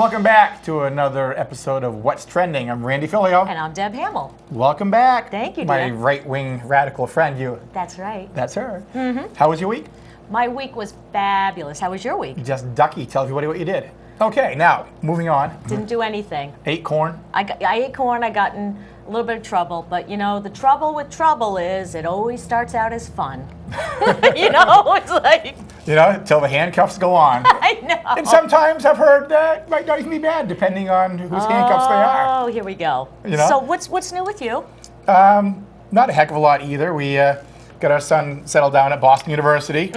welcome back to another episode of What's Trending. I'm Randy Filiault. And I'm Deb Hamel. Welcome back. Thank you, my Deb. right-wing radical friend. You. That's right. That's her. Mm-hmm. How was your week? My week was fabulous. How was your week? Just ducky. Tell everybody what you did. Okay, now, moving on. Didn't do anything. Ate corn? I ate corn. I got in a little bit of trouble. But, you know, the trouble with trouble is it always starts out as fun. You know, it's like... You know, until the handcuffs go on. I know. And sometimes I've heard that might not even be bad, depending on whose handcuffs they are. Oh, here we go. You know? So what's new with you? Not a heck of a lot either. We got our son settled down at Boston University,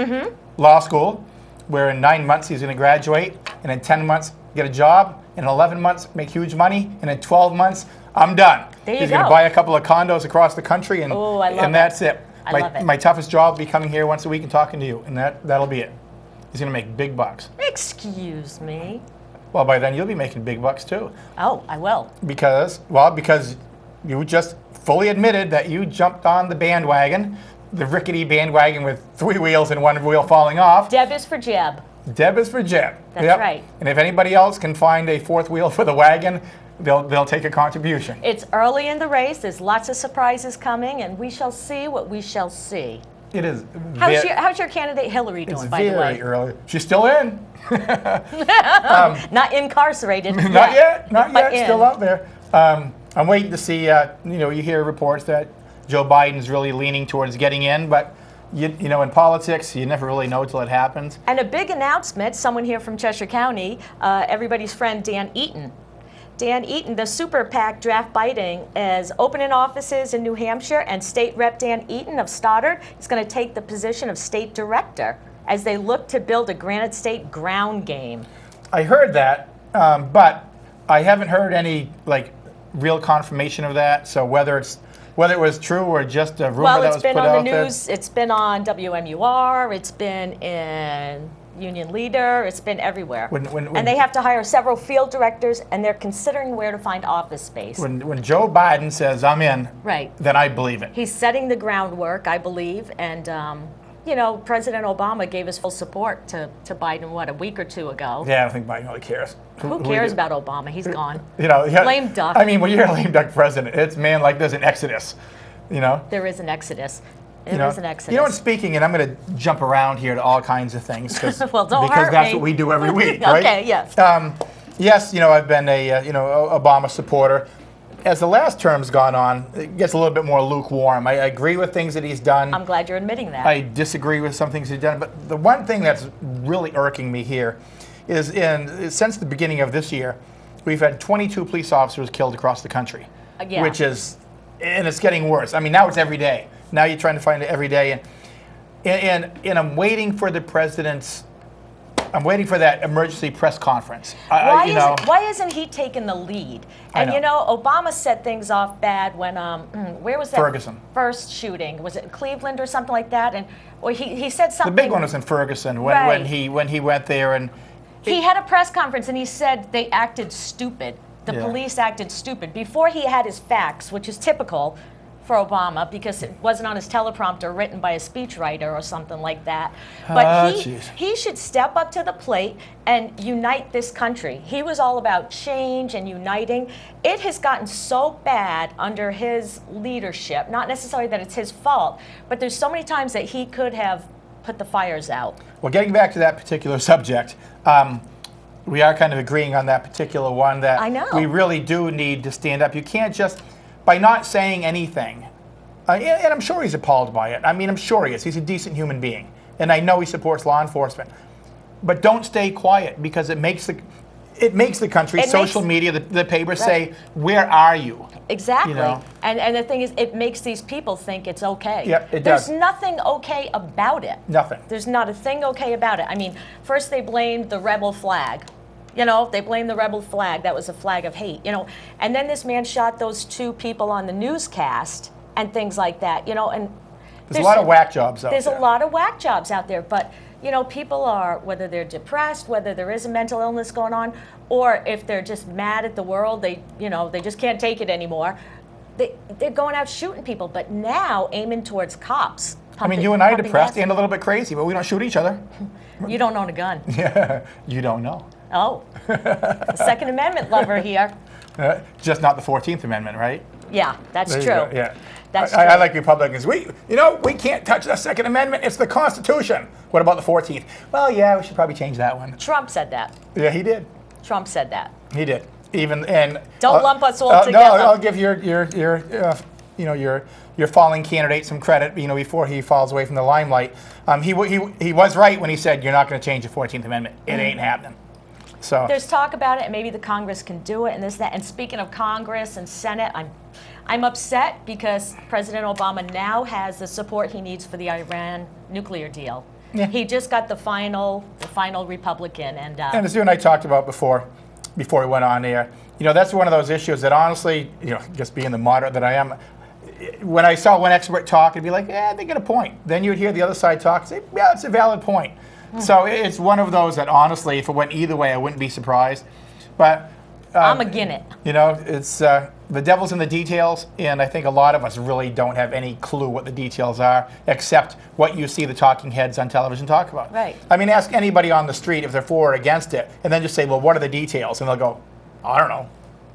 law school, where in 9 months he's going to graduate, and in 10 months get a job, in 11 months make huge money, and in 12 months I'm done. There you He's go. going to buy a couple of condos across the country, and, I love and that's it. I love it. My toughest job will be coming here once a week and talking to you, and that'll be it. He's going to make big bucks. Excuse me. Well, by then you'll be making big bucks too. Oh, I will. Because you just fully admitted that you jumped on the bandwagon, the rickety bandwagon with 3 wheels and 1 wheel falling off. Deb is for Jeb. Deb is for Jeb. That's right. And if anybody else can find a 4th wheel for the wagon, they'll take a contribution. It's early in the race. There's lots of surprises coming, and we shall see what we shall see. It is. How's your candidate Hillary doing, by the way? Very early. She's still in. Not incarcerated. Not yet. Not but yet. Still out there. I'm waiting to see. You hear reports that Joe Biden's really leaning towards getting in, but you know, in politics, you never really know till it happens. And a big announcement. Someone here from Cheshire County, everybody's friend Dan Eaton. Dan Eaton, the Super PAC Draft Biden, is opening offices in New Hampshire, and State Rep Dan Eaton of Stoddard is going to take the position of state director as they look to build a Granite State ground game. I heard that, but I haven't heard any real confirmation of that. So whether it was true or just a rumor that was put out there. Well, it's been on the news. It's been on WMUR. It's been in Union Leader. It's been everywhere. And they have to hire several field directors, and they're considering where to find office space. When Joe Biden says, I'm in, right, then I believe it. He's setting the groundwork, I believe. And, you know, President Obama gave his full support to Biden, a week or 2 ago. Yeah, I don't think Biden really cares. Who cares about Obama? He's gone. You know, lame duck. I mean, when you're a lame duck president, it's there's an exodus. You know? There is an exodus. There is an exodus. You know, and speaking, and I'm going to jump around here to all kinds of things because hurt that's me. what we do every week, right? Okay, yes. Yes, you know, I've been a Obama supporter. As the last term's gone on, it gets a little bit more lukewarm. I agree with things that he's done. I'm glad you're admitting that. I disagree with some things he's done. But the one thing that's really irking me here is since the beginning of this year, we've had 22 police officers killed across the country, which is, and it's getting worse. I mean, now it's every day. Now you're trying to find it every day. And I'm waiting for the president's, I'm waiting for that emergency press conference. Why isn't he taking the lead? And you know, Obama set things off bad when where was that Ferguson. First shooting? Was it Cleveland or something like that? And he said something. The big one was in Ferguson when he went there, and he had a press conference and he said they acted stupid. The police acted stupid before he had his facts, which is typical for Obama because it wasn't on his teleprompter written by a speechwriter or something like that. But he should step up to the plate and unite this country. He was all about change and uniting. It has gotten so bad under his leadership, not necessarily that it's his fault, but there's so many times that he could have put the fires out. Well, getting back to that particular subject, we are kind of agreeing on that particular one that I know. We really do need to stand up. You can't just, by not saying anything, and I'm sure he's appalled by it. I mean, I'm sure he is. He's a decent human being. And I know he supports law enforcement. But don't stay quiet because it makes the country, social media, the papers say, where are you? Exactly. You know? And the thing is, it makes these people think it's okay. Yep, it There's does. nothing okay about it. Nothing. There's not a thing okay about it. I mean, first they blamed the rebel flag. You know, they blamed the rebel flag. That was a flag of hate, you know. And then this man shot those 2 people on the newscast and things like that, you know. And there's a lot of whack jobs out there. There's a lot of whack jobs out there. But, you know, people are, whether they're depressed, whether there is a mental illness going on, or if they're just mad at the world, they just can't take it anymore. They're going out shooting people, but now aiming towards cops. I mean, you and I are depressed and a little bit crazy, but we don't shoot each other. You don't own a gun. Yeah, you don't know. Oh, the Second Amendment lover here. Just not the 14th Amendment, right? Yeah, that's There you true. go, yeah. That's I true. like Republicans. We can't touch the Second Amendment. It's the Constitution. What about the 14th? Well, yeah, we should probably change that one. Trump said that. Yeah, he did. Trump said that. He did. Don't lump us all No, together. I'll give your falling candidate some credit. Before he falls away from the limelight, he was right when he said you're not going to change the 14th Amendment. It ain't happening. So there's talk about it, and maybe the Congress can do it, and this, that. And speaking of Congress and Senate, I'm upset because President Obama now has the support he needs for the Iran nuclear deal. Yeah. He just got the final Republican, and as you and I talked about before we went on air, that's one of those issues that honestly, just being the moderate that I am, when I saw one expert talk, I'd be like, yeah, they get a point. Then you would hear the other side talk and say, yeah, it's a valid point. So it's one of those that honestly, if it went either way, I wouldn't be surprised. But I'm again it. It's the devil's in the details, and I think a lot of us really don't have any clue what the details are, except what you see the talking heads on television talk about. Right. I mean, ask anybody on the street if they're for or against it, and then just say, well, what are the details? And they'll go, I don't know.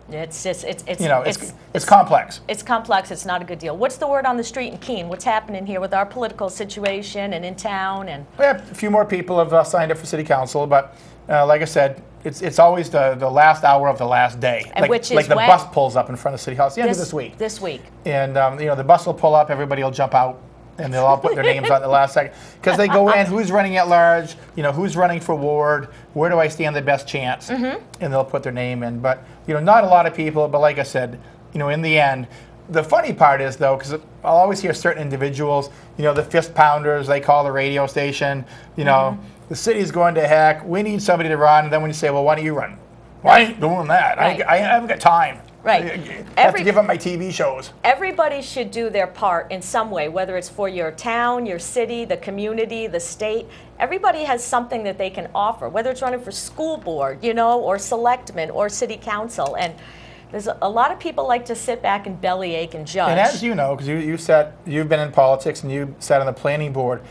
It's just it's complex. It's complex. It's not a good deal. What's the word on the street in Keene? What's happening here with our political situation and in town? And a few more people have signed up for city council, but like I said, it's always the last hour of the last day. And which is the when? bus pulls up in front of City Hall. It's the end of this week. This week. And the bus will pull up. Everybody will jump out. And they'll all put their names on at the last second. Because they go in, who's running at large, who's running for ward, where do I stand the best chance? And they'll put their name in. But, not a lot of people, but like I said, in the end, the funny part is, though, because I'll always hear certain individuals, the fist pounders, they call the radio station, the city's going to heck, we need somebody to run. And then when you say, well, why don't you run? Well, I ain't doing that. Right. I haven't got time. Right. I have to give up my TV shows. Everybody should do their part in some way, whether it's for your town, your city, the community, the state. Everybody has something that they can offer, whether it's running for school board, or selectmen or city council. And there's a lot of people like to sit back and bellyache and judge. And as you know, because you've been in politics and you sat on the planning board,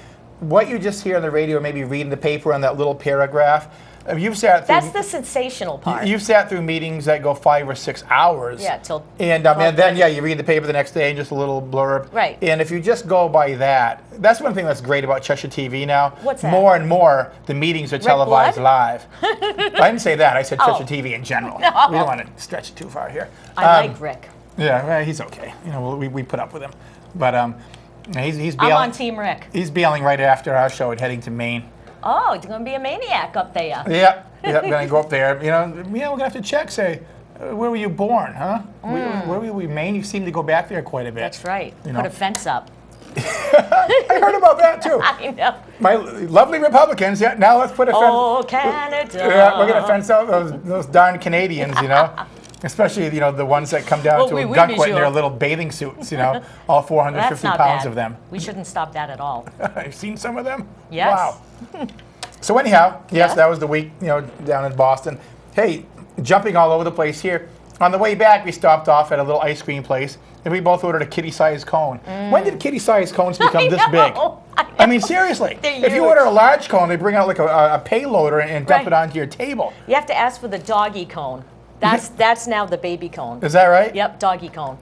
what you just hear on the radio or maybe read in the paper on that little paragraph, you've sat through. That's the sensational part. You've sat through meetings that go 5 or 6 hours. Yeah, till. And then you read the paper the next day and just a little blurb. Right. And if you just go by that's one thing that's great about Cheshire TV now. What's that? More and more, the meetings are televised live. I didn't say that. I said Cheshire TV in general. No. We don't want to stretch it too far here. I like Rick. Yeah, well, he's okay. We put up with him, but he's bailing. I'm on Team Rick. He's bailing right after our show and heading to Maine. Oh, you're going to be a maniac up there. Yeah, gonna go up there. We're gonna have to check. Say, where were you born, huh? Where were we, Maine? You seem to go back there quite a bit. That's right. Put a fence up. I heard about that too. I know. My lovely Republicans. Yeah, now let's put a fence. Oh, Canada. Yeah, we're gonna fence out those darn Canadians. Especially the ones that come down to a gunquit in their little bathing suits. All 450 pounds bad. of them. We shouldn't stop that at all. You've seen some of them? Yes. Wow. So anyhow, yes, that was the week, down in Boston. Hey, jumping all over the place here. On the way back, we stopped off at a little ice cream place, and we both ordered a kitty-sized cone. When did kitty-sized cones become this big? I mean, seriously. If you order a large cone, they bring out like a payloader and dump it onto your table. You have to ask for the doggy cone. That's now the baby cone. Is that right? Yep, doggy cone.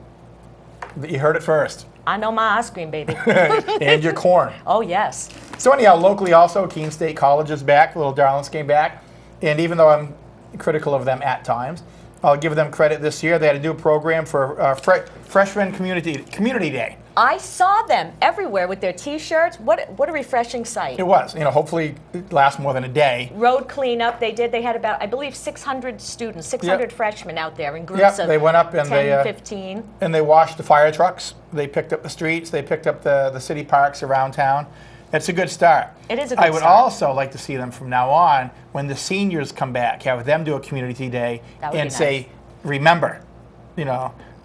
You heard it first. I know my ice cream, baby. And your corn. Oh, yes. So anyhow, locally also, Keene State College is back. The little darlings came back. And even though I'm critical of them at times, I'll give them credit this year. They had a new program for Freshman Community Day. I saw them everywhere with their T-shirts. What a refreshing sight. It was. Hopefully it lasts more than a day. Road cleanup. They had about, I believe, 600 students, 600 freshmen out there in groups of they went up and 10, 15. And they washed the fire trucks. They picked up the streets. They picked up the city parks around town. It's a good start. It is a good start. I would also like to see them from now on, when the seniors come back, have them do a community day and say, remember,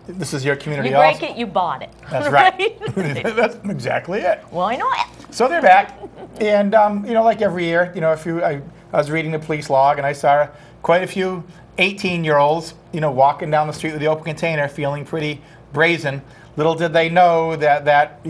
this is your community. You break it, you bought it. That's right. That's exactly it. Why not? So they're back, and like every year, I was reading the police log, and I saw quite a few 18-year-olds, walking down the street with the open container, feeling pretty brazen. Little did they know that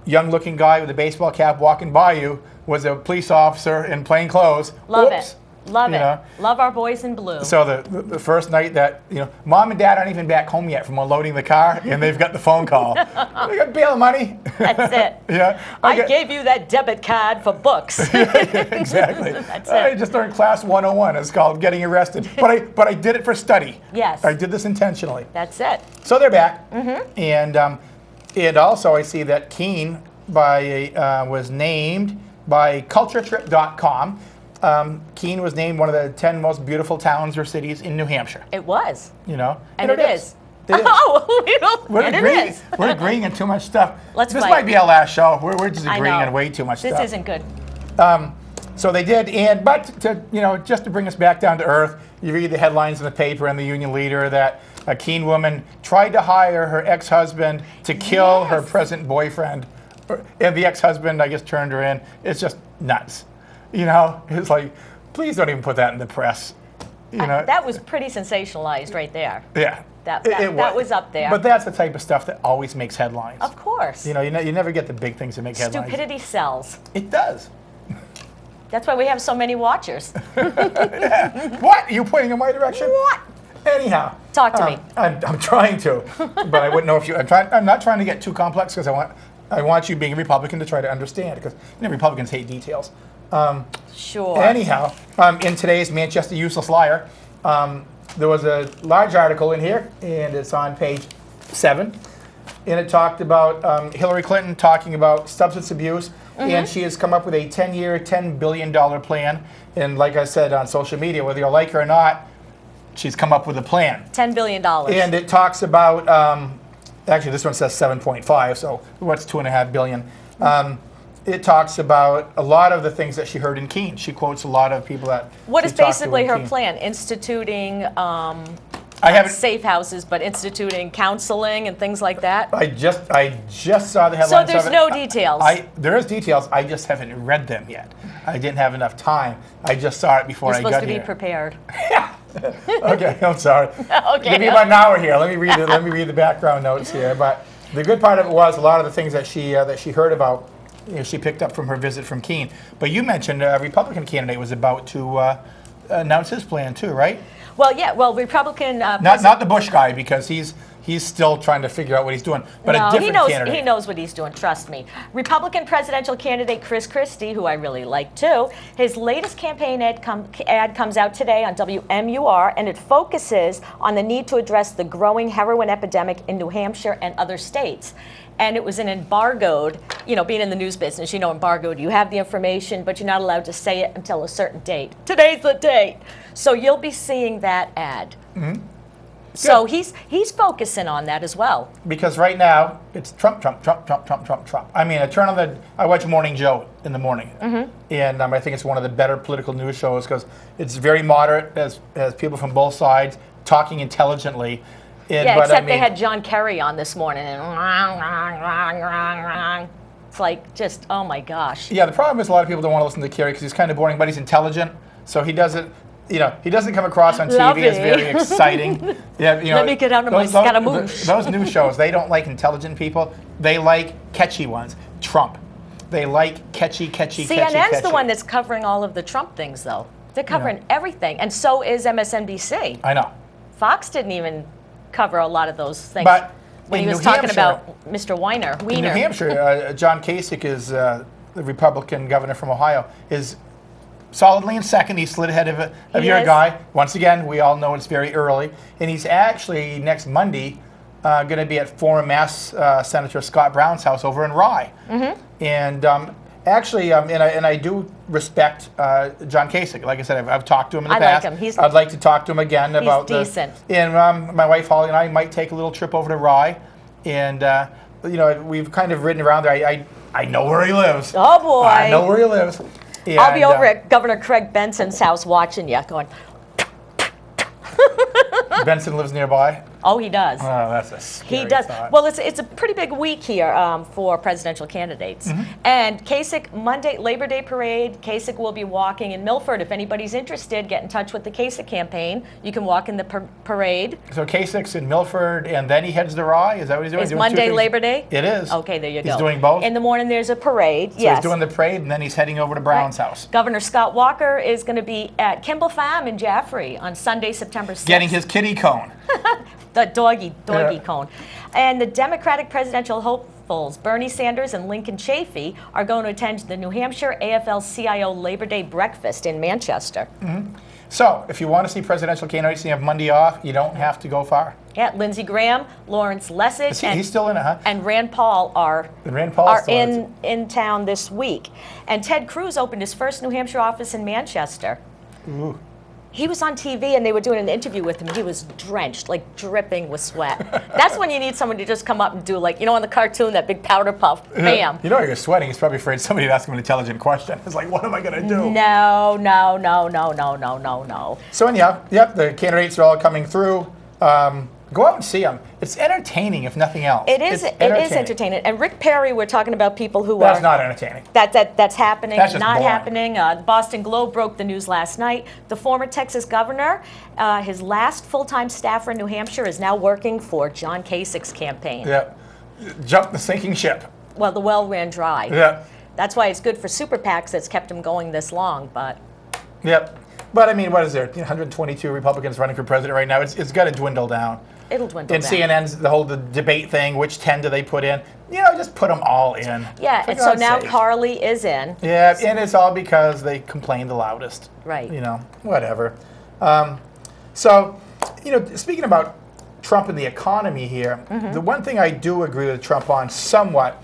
young-looking guy with a baseball cap walking by you was a police officer in plain clothes. Love Oops. it. Love it. Love our boys in blue. So the first night that, Mom and Dad aren't even back home yet from unloading the car, and they've got the phone call. They got bail money. That's it. Yeah. I gave you that debit card for books. Exactly. That's I it. just learned class 101. It's called getting arrested. But I did it for study. Yes. I did this intentionally. That's it. So they're back. And also I see that Keene was named by culturetrip.com. Keene was named one of the 10 most beautiful towns or cities in New Hampshire. It was. And it is. It is. Oh, it is. We're agreeing on too much stuff. Let's this fight. might be our last show. We're just agreeing I know. on way too much This stuff. isn't good. So they did, but just to bring us back down to earth, you read the headlines in the paper and the union leader that a Keene woman tried to hire her ex-husband to kill her present boyfriend, and the ex-husband, I guess, turned her in. It's just nuts. It's like, please don't even put that in the press. That was pretty sensationalized right there. Yeah. That was up there. But that's the type of stuff that always makes headlines. Of course. You never get the big things that make headlines. Stupidity sells. It does. That's why we have so many watchers. Yeah. What? Are you pointing in my direction? What? Anyhow. Talk to me. I'm trying to, but I wouldn't know if you. I'm not trying to get too complex because I want you being a Republican to try to understand because Republicans hate details. Sure. Anyhow, in today's Manchester Useless Liar, there was a large article in here, and it's on page 7, and it talked about Hillary Clinton talking about substance abuse, and she has come up with a 10-year, $10 billion plan. And like I said on social media, whether you like her or not, she's come up with a plan. $10 billion. And it talks about, actually this one says 7.5, so what's $2.5 billion? It talks about a lot of the things that she heard in Keene. She quotes a lot of people that What she is talked to basically in her Keene. plan? Instituting I haven't. safe houses, but instituting counseling and things like that? I just saw the So headlines. there's of it. no details. There is details. I just haven't read them yet. I didn't have enough time. I just saw it before You're I supposed got to be here. prepared. Okay, I'm sorry. Okay. Give me about an hour here. Let me read the background notes here. But the good part of it was a lot of the things that she heard about. She picked up from her visit from Keene. But you mentioned a Republican candidate was about to announce his plan too, right? Well, yeah. Well, Republican. Not the Bush guy because he's still trying to figure out what he's doing. But a different candidate. He knows what he's doing, trust me. Republican presidential candidate Chris Christie, who I really like too, his latest campaign ad comes out today on WMUR, and it focuses on the need to address the growing heroin epidemic in New Hampshire and other states. And it was an embargoed, being in the news business, embargoed. You have the information, but you're not allowed to say it until a certain date. Today's the date. So you'll be seeing that ad. Mm-hmm. So he's focusing on that as well. Because right now, it's Trump, Trump, Trump, Trump, Trump, Trump, Trump. I mean, I watch Morning Joe in the morning. Mm-hmm. And I think it's one of the better political news shows because it's very moderate, as people from both sides talking intelligently. Except they had John Kerry on this morning, and it's like just, oh my gosh. Yeah, the problem is a lot of people don't want to listen to Kerry because he's kind of boring, but he's intelligent, so he doesn't come across on TV as very exciting. Let me get out of my Scaramouche. Those news shows, they don't like intelligent people. They like catchy ones. Trump. They like catchy. CNN's the one that's covering all of the Trump things, though. They're covering everything, and so is MSNBC. I know. Fox didn't even cover a lot of those things. But when he was talking about Mr. Wiener. In New Hampshire, John Kasich is the Republican governor from Ohio, is solidly in second. He slid ahead of your guy. Once again, we all know it's very early. And he's actually, next Monday, going to be at former Mass Senator Scott Brown's house over in Rye. Mm-hmm. And actually, and I do respect John Kasich. Like I said, I've talked to him in the past. I like him. I'd like to talk to him again about he's decent. And my wife Holly and I might take a little trip over to Rye, and we've kind of ridden around there. I know where he lives. Oh boy! I know where he lives. And, I'll be over at Governor Craig Benson's house watching you, going. Benson lives nearby. Oh, he does. Oh, that's a scary He does. thought. Well, it's a pretty big week here for presidential candidates. And Kasich, Monday, Labor Day parade, Kasich will be walking in Milford. If anybody's interested, get in touch with the Kasich campaign. You can walk in the parade. So Kasich's in Milford, and then he heads to Rye? Is that what he's doing? Is Monday Labor Day? It is. Okay, there you go. He's doing both? In the morning, there's a parade, So yes. he's doing the parade, and then he's heading over to Brown's house. Governor Scott Walker is going to be at Kimball Farm in Jaffrey on Sunday, September 6th. Getting his kitty cone. The doggy cone. And the Democratic presidential hopefuls, Bernie Sanders and Lincoln Chafee, are going to attend the New Hampshire AFL-CIO Labor Day breakfast in Manchester. So, if you want to see presidential candidates and you have Monday off, you don't have to go far. Yeah, Lindsey Graham, Lawrence Lessig, He's still in it, huh? and Rand Paul are in town this week. And Ted Cruz opened his first New Hampshire office in Manchester. Ooh. He was on TV and they were doing an interview with him. He was drenched, like dripping with sweat. That's when you need someone to just come up and do, like, you know, on the cartoon, that big powder puff, bam. You know you're sweating. He's probably afraid somebody would ask him an intelligent question. It's like, what am I going to do? No. So anyhow, yep, the candidates are all coming through. Go out and see them. It's entertaining, if nothing else. It is entertaining. And Rick Perry, we're talking about people who That's not entertaining. That's happening, That's just not boring. happening. The Boston Globe broke the news last night. The former Texas governor, his last full-time staffer in New Hampshire, is now working for John Kasich's campaign. Yep. Jump the sinking ship. Well, the well ran dry. Yep. That's why it's good for super PACs that's kept him going this long, but... Yep. But I mean, what is there? 122 Republicans running for president right now. It's got to dwindle down. It'll dwindle And down. CNN's the debate thing, which 10 do they put in? You know, just put them all in. Yeah, For and so God's now sake. Carly is in. Yeah, and it's all because they complain the loudest. Right. You know, whatever. So, you know, speaking about Trump and the economy here, the one thing I do agree with Trump on somewhat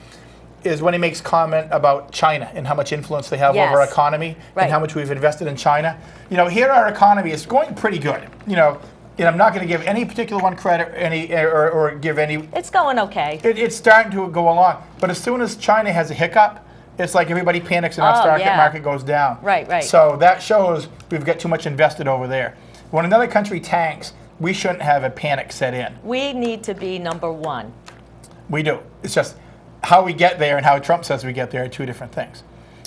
is when he makes comment about China and how much influence they have over our economy and how much we've invested in China. You know, here our economy is going pretty good. You know, and I'm not going to give any particular one credit or give any. It's going okay. It's starting to go along. But as soon as China has a hiccup, it's like everybody panics and our stock market goes down. Right. So that shows we've got too much invested over there. When another country tanks, we shouldn't have a panic set in. We need to be number one. We do. It's just how we get there and how Trump says we get there are two different things.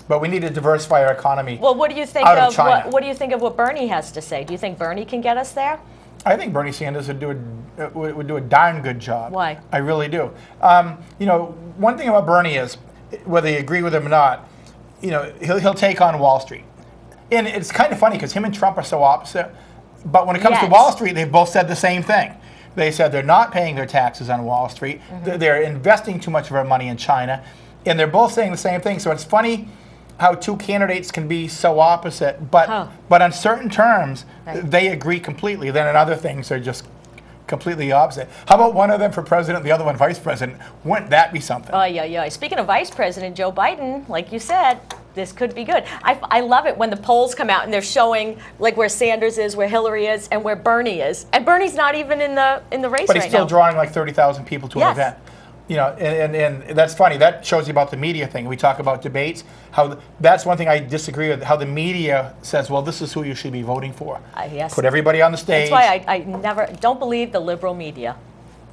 But we need to diversify our economy. Well, what do you think of China. what do you think of what Bernie has to say? Do you think Bernie can get us there? I think Bernie Sanders would do a darn good job. Why? I really do. You know, one thing about Bernie is, whether you agree with him or not, you know, he'll take on Wall Street. And it's kind of funny because him and Trump are so opposite. But when it comes to Wall Street, they've both said the same thing. They said they're not paying their taxes on Wall Street. They're investing too much of our money in China. And they're both saying the same thing. So it's funny how two candidates can be so opposite. But on certain terms, they agree completely. Then on other things, they're just completely opposite. How about one of them for president, the other one vice president? Wouldn't that be something? Oh, yeah. Speaking of vice president, Joe Biden, like you said, this could be good. I love it when the polls come out and they're showing like where Sanders is, where Hillary is, and where Bernie is. And Bernie's not even in the race right now. But he's still drawing like 30,000 people to an event. You know, and that's funny. That shows you about the media thing. We talk about debates. How that's one thing I disagree with. How the media says, well, this is who you should be voting for. Yes. Put everybody on the stage. That's why I never don't believe the liberal media.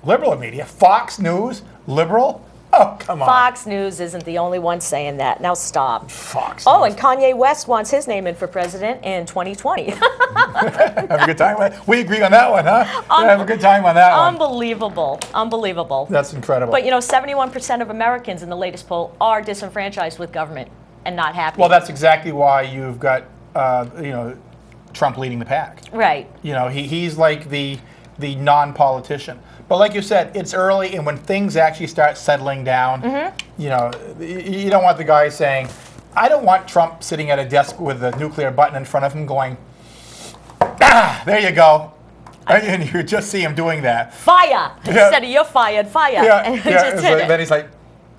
Liberal media? Fox News? Liberal? Oh, come on. Fox News isn't the only one saying that. Now stop. Fox Oh, News. and Kanye West wants his name in for president in 2020. Have a good time with it. We agree on that one, huh? Have a good time on that one. Unbelievable. That's incredible. But you know, 71% of Americans in the latest poll are disenfranchised with government and not happy. Well, that's exactly why you've got, you know, Trump leading the pack. Right. You know, he's like the non-politician. But like you said, it's early, and when things actually start settling down, you know, you don't want the guy saying, I don't want Trump sitting at a desk with a nuclear button in front of him going, there you go. And you just see him doing that. Fire! Instead of you're fired, fire. And just hit it. Then he's like,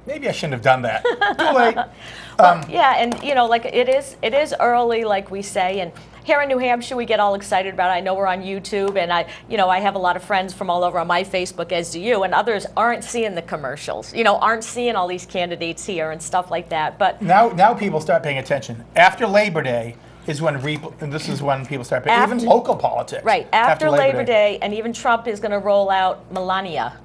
maybe I shouldn't have done that. Too late. Yeah, and you know, like it is early, like we say, and here in New Hampshire, we get all excited about it. I know we're on YouTube, and I have a lot of friends from all over on my Facebook, as do you, and others aren't seeing the commercials, you know, aren't seeing all these candidates here and stuff like that. But now people start paying attention. After Labor Day, is when and this is when people start paying. Even local politics. Right, after Labor Day, and even Trump is going to roll out Melania,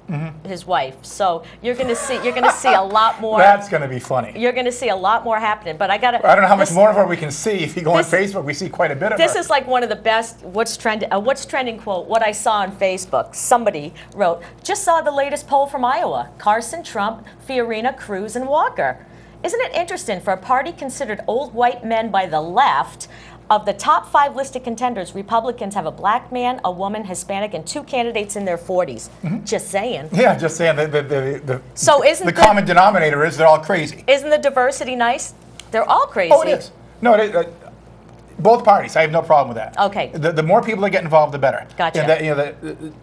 his wife. So you're going to see a lot more. That's going to be funny. You're going to see a lot more happening. But I don't know how much more of her we can see. If you go on Facebook, we see quite a bit of her. This is like one of the best what's trending quote. What I saw on Facebook. Somebody wrote, "Just saw the latest poll from Iowa. Carson, Trump, Fiorina, Cruz, and Walker. Isn't it interesting for a party considered old white men by the left? Of the top 5 listed contenders, Republicans have a black man, a woman, Hispanic, and 2 candidates in their 40s. Just saying. Yeah, just saying. The common denominator is they're all crazy. Isn't the diversity nice? They're all crazy. Oh, it is. No, both parties. I have no problem with that. Okay. The more people that get involved, the better. Gotcha. And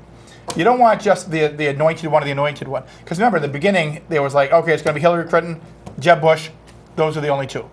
you don't want just the anointed one or the anointed one. Because remember, in the beginning, there was like, okay, it's going to be Hillary Clinton, Jeb Bush. Those are the only 2.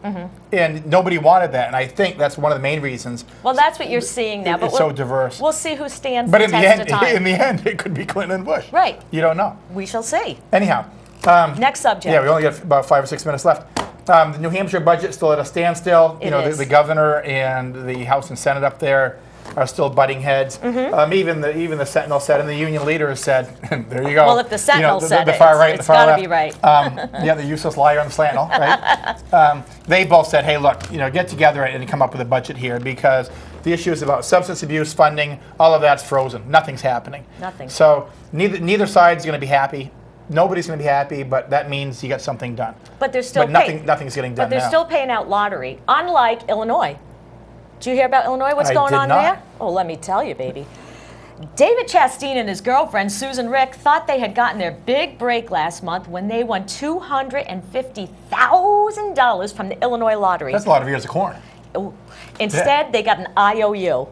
And nobody wanted that. And I think that's one of the main reasons. Well, that's what you're seeing now. But it's so diverse. We'll see who stands the test of time. In the end, it could be Clinton and Bush. Right. You don't know. We shall see. Anyhow. Next subject. Yeah, we only got about 5 or 6 minutes left. The New Hampshire budget still at a standstill. The governor and the House and Senate up there are still butting heads. Even the Sentinel said, and the union leaders said, there you go. Well, if the Sentinel said the far right, it's the far got to left. be right. The useless liar on the Sentinel, right? They both said, hey, look, get together and come up with a budget here because the issue is about substance abuse funding. All of that's frozen. Nothing's happening. Nothing. So neither side's going to be happy. Nobody's going to be happy, but that means you got something done. But they're still nothing's getting done. But they're still paying out lottery, unlike Illinois. Did you hear about Illinois? What's going on there? Oh, let me tell you, baby. David Chastain and his girlfriend, Susan Rick, thought they had gotten their big break last month when they won $250,000 from the Illinois lottery. That's a lot of ears of corn. Instead, they got an IOU.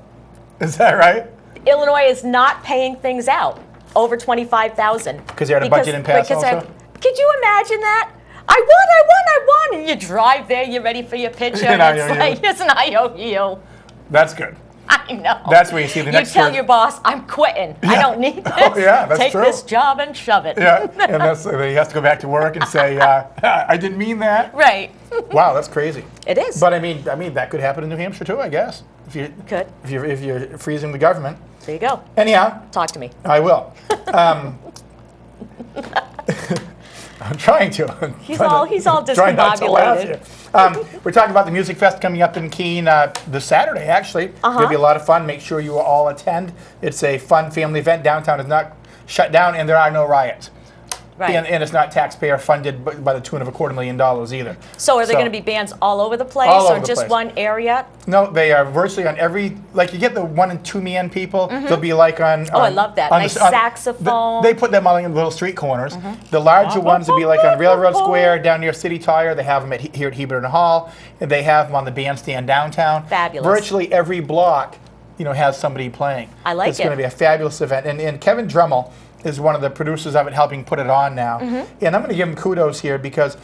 Is that right? Illinois is not paying things out over $25,000. Because they had a budget impasse also? Could you imagine that? I won! And you drive there, you're ready for your picture, and it's an IOU. That's good. I know. That's where you see the next You tell your boss, I'm quitting. I don't need this. Oh, yeah, that's Take true. this job and shove it. Yeah, and he has to go back to work and say, I didn't mean that. Right. Wow, that's crazy. It is. But I mean that could happen in New Hampshire too, I guess. If you're freezing the government. There you go. Anyhow. Talk to me. I will. I'm trying to. He's all discombobulated. We're talking about the Music Fest coming up in Keene this Saturday, actually. It'll be a lot of fun. Make sure you all attend. It's a fun family event. Downtown is not shut down, and there are no riots. Right. And it's not taxpayer funded by the tune of $250,000 either. So are there going to be bands all over the place or just one area? No, they are virtually on every, like you get the 1 and 2 man people, they'll be like on. I love that. Nice saxophone. They put them on in little street corners. The larger ones will be like on Railroad Square down near City Tire. They have them here at Hebert Hall. And they have them on the bandstand downtown. Fabulous. Virtually every block, has somebody playing. I like it. It's going to be a fabulous event. And Kevin Dremel is one of the producers of it, helping put it on now. And I'm going to give him kudos here because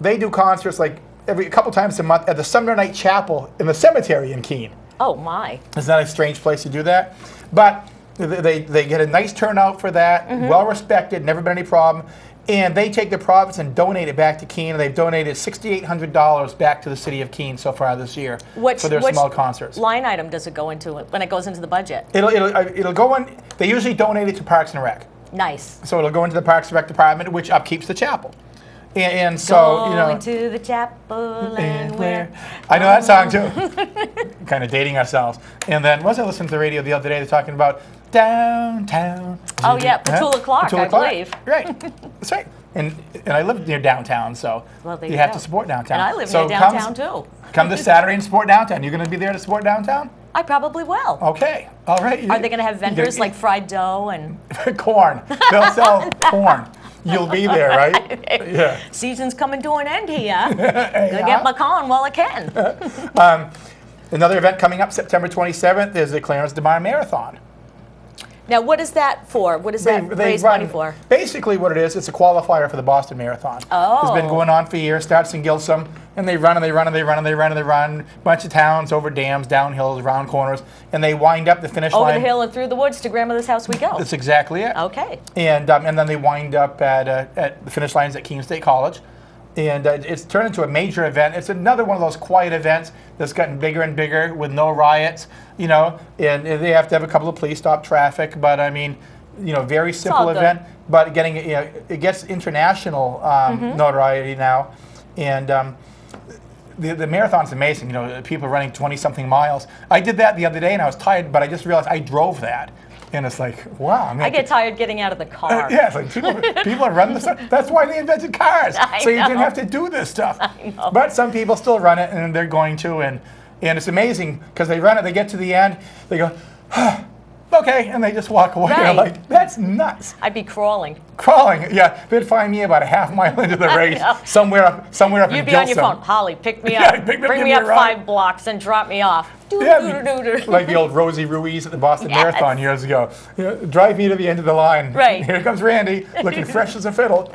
they do concerts like a couple times a month at the Sumner Night Chapel in the cemetery in Keene. Oh my! Isn't that a strange place to do that? But they get a nice turnout for that, well respected, never been any problem. And they take the profits and donate it back to Keene. And they've donated $6,800 back to the city of Keene so far this year for their small concerts. Line item does it go into when it goes into the budget? It'll go in. They usually donate it to Parks and Rec. Nice. So it'll go into the Parks and Rec department, which upkeeps the chapel. And so, Going to the chapel and where. I know that song too. Kind of dating ourselves. And then, what was I listening to the radio the other day? They're talking about downtown. Oh yeah, Petula Clark, I believe. Right. That's right. And I live near downtown, so you have to support downtown. And I live near downtown too. Come this Saturday and support downtown. You're going to be there to support downtown? I probably will. Okay. All right. Are they going to have vendors like fried dough and corn? They'll sell corn. You'll be there, right? Yeah. Season's coming to an end here. Gonna get my corn while I can. Another event coming up September 27th is the Clarence DeMar Marathon. Now, what is that for? What does that raise money for? Basically what it is, it's a qualifier for the Boston Marathon. Oh. It's been going on for years, starts in Gilsum, and they run and they run and they run and they run and they run, bunch of towns, over dams, down hills, around corners, and they wind up the finish line. Over the hill and through the woods to grandmother's house we go. That's exactly it. Okay. And then they wind up at the finish lines at Keene State College. And it's turned into a major event. It's another one of those quiet events that's gotten bigger and bigger with no riots, you know, and they have to have a couple of police stop traffic, but I mean, you know, very simple event, but getting, you know, it gets international notoriety now. And the marathon's amazing, you know, people running 20-something miles. I did that the other day and I was tired, but I just realized I drove that. And it's like, wow. I get tired getting out of the car. Yeah, it's like people are running this stuff. That's why they invented cars. So you didn't have to do this stuff. I know. But some people still run it, and they're going to. And it's amazing because they run it, they get to the end, they go, okay, and they just walk away. They're like, that's nuts. I'd be crawling. Crawling, yeah. They'd find me about a half mile into the race, somewhere up in Gilson. You'd be on your phone. Holly, pick me up. Bring me up 5 blocks and drop me off. Like the old Rosie Ruiz at the Boston Marathon years ago. You know, drive me to the end of the line. Right. Here comes Randy, looking fresh as a fiddle.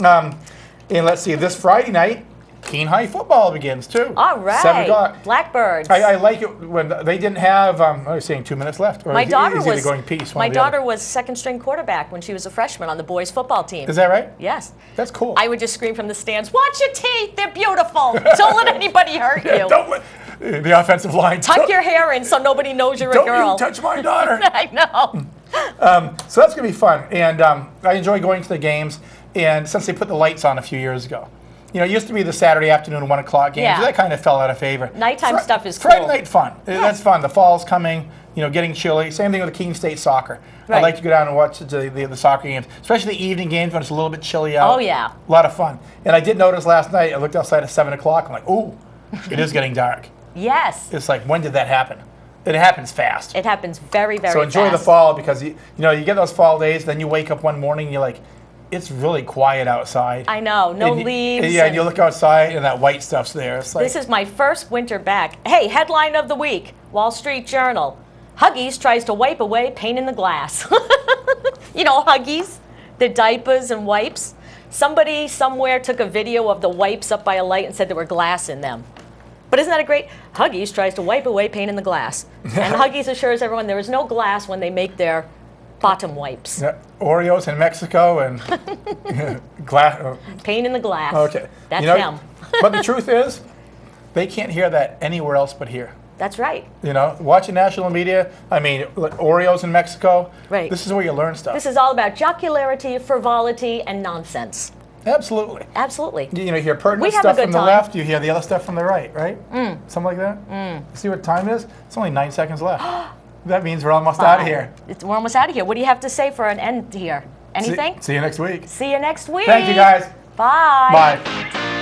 And let's see, this Friday night, Keene High football begins too. All right. 7 o'clock. Blackbirds. I like it when they didn't have. I was saying 2 minutes left. Or My daughter was going peace. My daughter was second-string quarterback when she was a freshman on the boys' football team. Is that right? Yes. That's cool. I would just scream from the stands, "Watch your teeth! They're beautiful! Don't let anybody hurt you." Don't let the offensive line. Tuck your hair in so nobody knows you're a girl. Don't you touch my daughter. I know. So that's going to be fun. And I enjoy going to the games. And since they put the lights on a few years ago. You know, it used to be the Saturday afternoon 1 o'clock games. Yeah. That kind of fell out of favor. Nighttime stuff is cool. Friday night fun. Yeah. That's fun. The fall's coming, you know, getting chilly. Same thing with the Keene State soccer. Right. I like to go down and watch the soccer games, especially the evening games when it's a little bit chilly out. Oh, yeah. A lot of fun. And I did notice last night, I looked outside at 7 o'clock. I'm like, ooh, it is getting dark. Yes. It's like, when did that happen? It happens fast. It happens very, very fast. So enjoy the fall because, you know, you get those fall days, then you wake up one morning and you're like, it's really quiet outside. I know, no leaves. Yeah, and you look outside and that white stuff's there. It's like, this is my first winter back. Hey, headline of the week, Wall Street Journal. Huggies tries to wipe away pain in the glass. You know, Huggies, the diapers and wipes. Somebody somewhere took a video of the wipes up by a light and said there were glass in them. But isn't that a great? Huggies tries to wipe away pain in the glass. And Huggies assures everyone there is no glass when they make their bottom wipes. Yeah, Oreos in Mexico and glass. Pain in the glass. Okay. That's you know, them. But the truth is, they can't hear that anywhere else but here. That's right. You know, watching national media, I mean, Oreos in Mexico. Right. This is where you learn stuff. This is all about jocularity, frivolity, and nonsense. Absolutely. Absolutely. You know, you hear pertinent stuff from the left, you hear the other stuff from the right, right? Something like that? See what time it is? It's only 9 seconds left. That means we're almost out of here. We're almost out of here. What do you have to say for an end here? Anything? See you next week. See you next week. Thank you, guys. Bye. Bye.